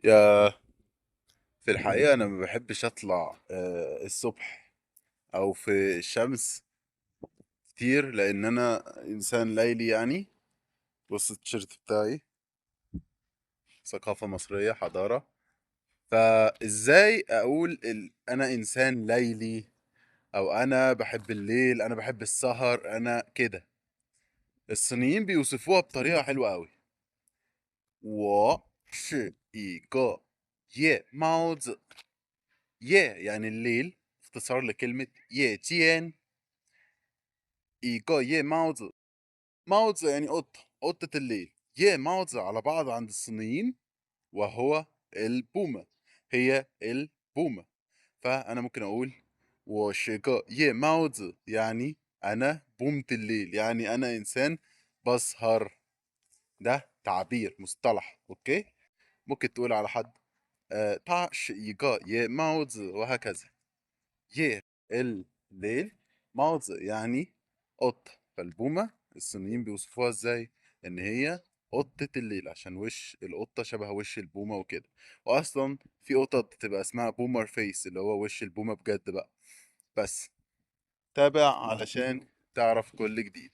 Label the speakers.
Speaker 1: يا في الحقيقة أنا ما بحبش أطلع الصبح أو في الشمس كتير، لأن أنا إنسان ليلي يعني. بص التيشيرت بتاعي، ثقافة مصرية، حضارة. فإزاي أقول أنا إنسان ليلي، أو أنا بحب الليل، أنا بحب السهر، أنا كده. الصينيين بيوصفوها بطريقة حلوة أوي. 我是一个夜猫子. يعني الليل، اختصار لكلمة 夜间. 一个夜猫子. ماوز يعني قطة، قطة الليل. ماوز على بعض عند الصينيين، وهو البومة، هي البومة. فأنا ممكن أقول 我是个夜猫子، يعني أنا بومة الليل، يعني أنا إنسان بسهر. ده تعبير مصطلح، أوكي. ممكن تقول على حد 他是一个夜猫子 وهكذا. يه الليل، ماوز يعني قطة. فالبومة الصينيين بيوصفوها ازاي؟ ان هي قطة الليل، عشان وش القطة شبه وش البومة وكده. واصلا في قطط بتبقى اسمها بومر فيس، اللي هو وش البومة بجد بقى. بس تابع علشان تعرف كل جديد.